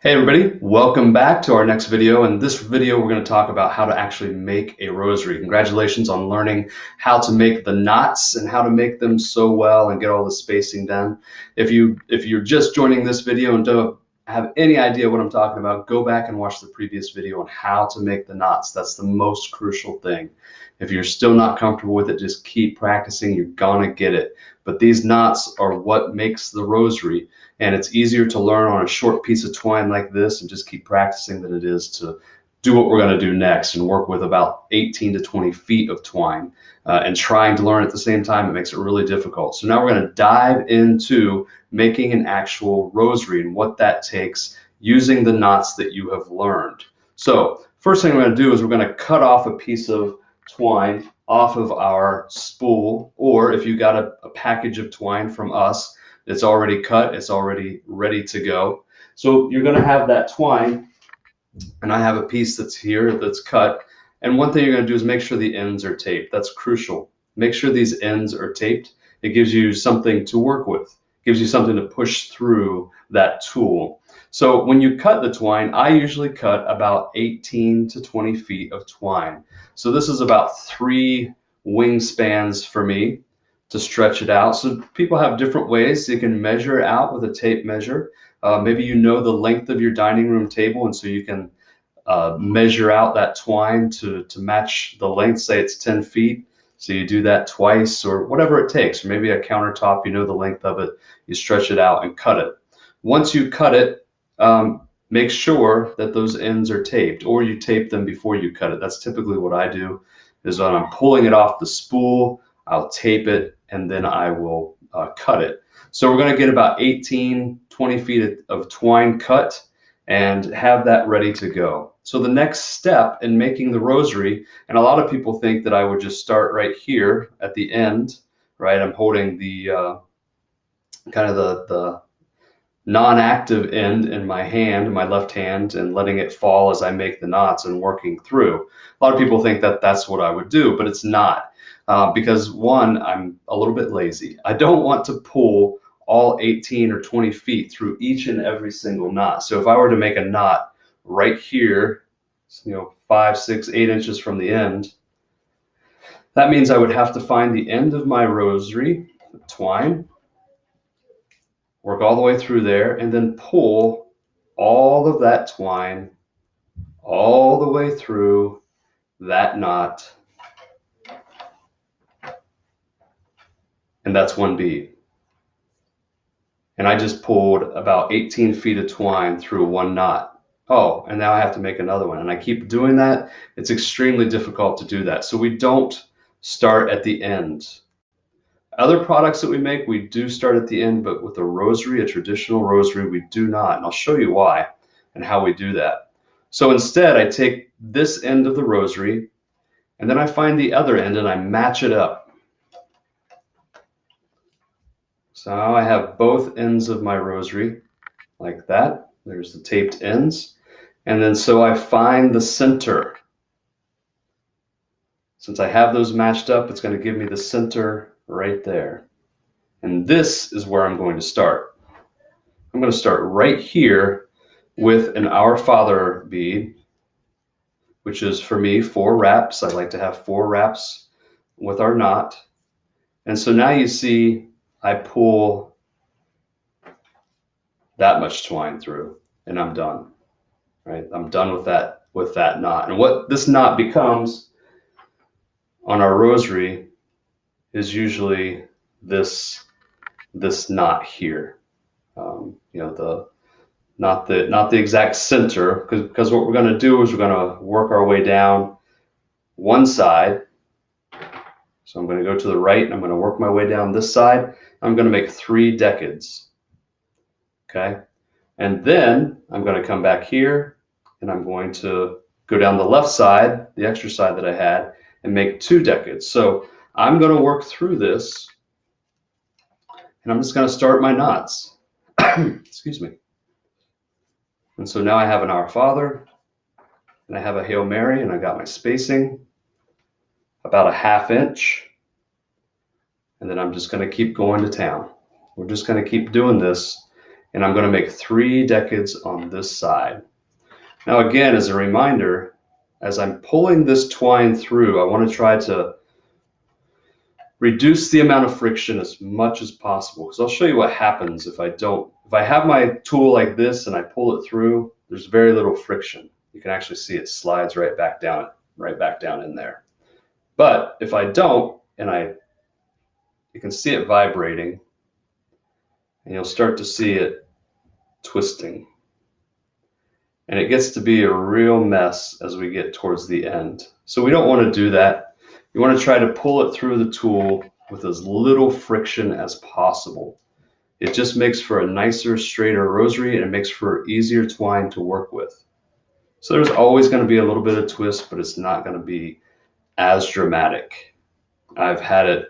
Hey everybody, welcome back to our next video. In this video, we're going to talk about how to actually make a rosary. Congratulations on learning how to make the knots and how to make them so well and get all the spacing done. If you're just joining this video and don't have any idea what I'm talking about, go back and watch the previous video on how to make the knots. That's the most crucial thing. If you're still not comfortable with it, just keep practicing. You're gonna get it. But these knots are what makes the rosary. And it's easier to learn on a short piece of twine like this and just keep practicing than it is to do what we're going to do next and work with about 18 to 20 feet of twine. And trying to learn at the same time, it makes it really difficult. So now we're going to dive into making an actual rosary and what that takes using the knots that you have learned. So first thing we're going to do is we're going to cut off a piece of twine off of our spool, or if you got a package of twine from us, it's already cut, it's already ready to go. So you're going to have that twine, and I have a piece that's here that's cut. And one thing you're going to do is make sure the ends are taped. That's crucial. Make sure these ends are taped. It gives you something to work with. It gives you something to push through that tool. So when you cut the twine, I usually cut about 18 to 20 feet of twine. So this is about 3 wingspans for me to stretch it out. So people have different ways. You can measure it out with a tape measure. Maybe you know the length of your dining room table, and so you can measure out that twine to match the length. Say it's 10 feet. So you do that twice or whatever it takes. Or maybe a countertop, you know the length of it. You stretch it out and cut it. Once you cut it, make sure that those ends are taped, or you tape them before you cut it. That's typically what I do, is when I'm pulling it off the spool, I'll tape it, and then I will cut it. So we're going to get about 18, 20 feet of twine cut and have that ready to go. So the next step in making the rosary, and a lot of people think that I would just start right here at the end, right? I'm holding the kind of the non-active end in my hand, my left hand, and letting it fall as I make the knots and working through. A lot of people think that that's what I would do, but it's not. Because one, I'm a little bit lazy. I don't want to pull all 18 or 20 feet through each and every single knot. So if I were to make a knot right here, 5, 6, 8 inches from the end, that means I would have to find the end of my rosary twine, work all the way through there, and then pull all of that twine all the way through that knot. And that's one bead. And I just pulled about 18 feet of twine through one knot. Oh, and now I have to make another one. And I keep doing that. It's extremely difficult to do that. So we don't start at the end. Other products that we make, we do start at the end, but with a rosary, a traditional rosary, we do not. And I'll show you why and how we do that. So instead, I take this end of the rosary, and then I find the other end and I match it up. So now I have both ends of my rosary like that. There's the taped ends. And then so I find the center. Since I have those matched up, it's going to give me the center right there. And this is where I'm going to start. I'm going to start right here with an Our Father bead, which is for me 4 wraps. I like to have 4 wraps with our knot. And so now you see I pull that much twine through and I'm done. Right? I'm done with that knot. And what this knot becomes on our rosary is usually this knot here. Not the exact center, because what we're going to do is we're going to work our way down one side. So I'm going to go to the right and I'm going to work my way down this side. I'm going to make 3 decades. Okay, and then I'm going to come back here and I'm going to go down the left side, the extra side that I had, and make 2 decades. So I'm going to work through this, and I'm just going to start my knots. Excuse me. And so now I have an Our Father, and I have a Hail Mary, and I got my spacing about a 1/2 inch. And then I'm just going to keep going to town. We're just going to keep doing this and I'm going to make 3 decades on this side. Now again, as a reminder, as I'm pulling this twine through, I want to try to reduce the amount of friction as much as possible, because I'll show you what happens if I don't. If I have my tool like this and I pull it through, there's very little friction. You can actually see it slides right back down in there. But if I don't, and you can see it vibrating, and you'll start to see it twisting. And it gets to be a real mess as we get towards the end. So we don't want to do that. You want to try to pull it through the tool with as little friction as possible. It just makes for a nicer, straighter rosary, and it makes for easier twine to work with. So there's always going to be a little bit of twist, but it's not going to be as dramatic. I've had it,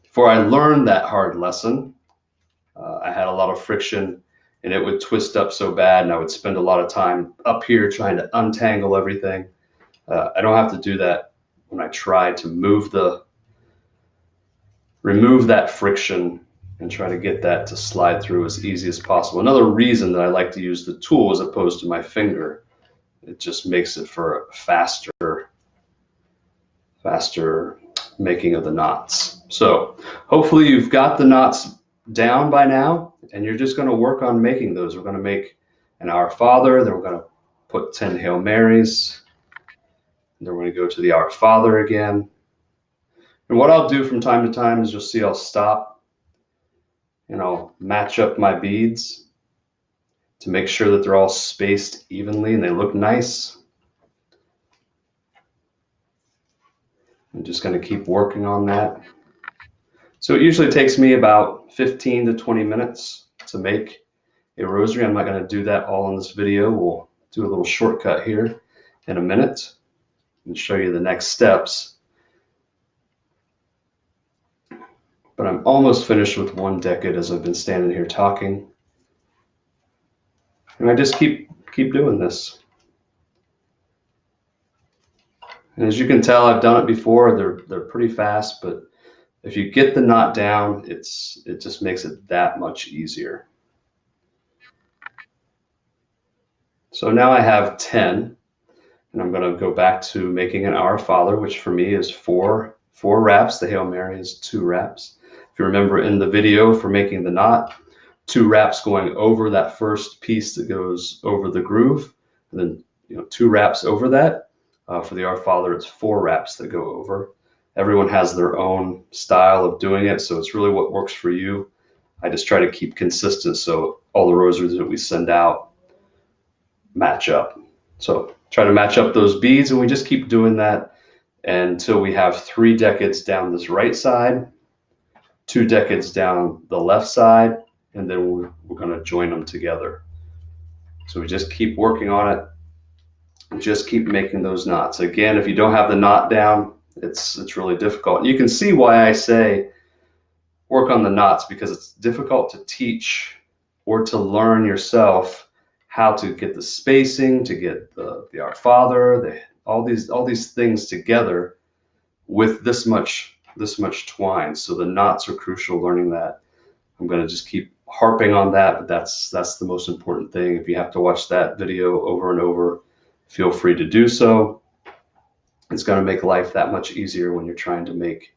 before I learned that hard lesson, I had a lot of friction, and it would twist up so bad, and I would spend a lot of time up here trying to untangle everything. I don't have to do that when I try to remove that friction and try to get that to slide through as easy as possible. Another reason that I like to use the tool as opposed to my finger, it just makes it for a faster making of the knots. So hopefully you've got the knots down by now, and you're just going to work on making those. We're going to make an Our Father, then we're going to put 10 Hail Marys, and then we're going to go to the Our Father again. And what I'll do from time to time is you'll see I'll stop and I'll match up my beads to make sure that they're all spaced evenly and they look nice. I'm just going to keep working on that. So it usually takes me about 15 to 20 minutes to make a rosary. I'm not going to do that all in this video. We'll do a little shortcut here in a minute and show you the next steps. But I'm almost finished with 1 decade as I've been standing here talking. And I just keep doing this. And as you can tell, I've done it before. They're pretty fast, but if you get the knot down, it just makes it that much easier. So now I have 10, and I'm going to go back to making an Our Father, which for me is four wraps. The Hail Mary is 2 wraps. If you remember in the video for making the knot, 2 wraps going over that first piece that goes over the groove, and then 2 wraps over that. For the Our Father, it's 4 wraps that go over. Everyone has their own style of doing it, so it's really what works for you. I just try to keep consistent so all the rosaries that we send out match up. So try to match up those beads, and we just keep doing that until we have 3 decades down this right side, 2 decades down the left side, and then we're going to join them together. So we just keep working on it. Just keep making those knots. Again, if you don't have the knot down, it's really difficult. You can see why I say work on the knots, because it's difficult to teach or to learn yourself how to get the spacing, to get the Our Father, all these things together with this much twine. So the knots are crucial, learning that. I'm going to just keep harping on that, but that's the most important thing. If you have to watch that video over and over, feel free to do so. It's going to make life that much easier when you're trying to make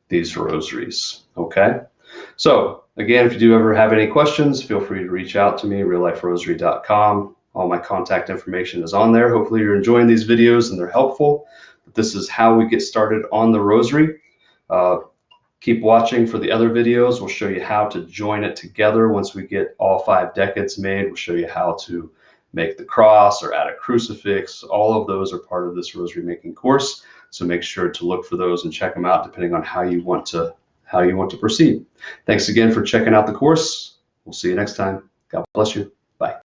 these rosaries. Okay? So again, if you do ever have any questions, feel free to reach out to me, realliferosary.com. All my contact information is on there. Hopefully you're enjoying these videos and they're helpful. But this is how we get started on the rosary. Keep watching for the other videos. We'll show you how to join it together. Once we get all 5 decades made, we'll show you how to make the cross or add a crucifix. All of those are part of this rosary making course. So make sure to look for those and check them out depending on how you want to proceed. Thanks again for checking out the course. We'll see you next time. God bless you. Bye.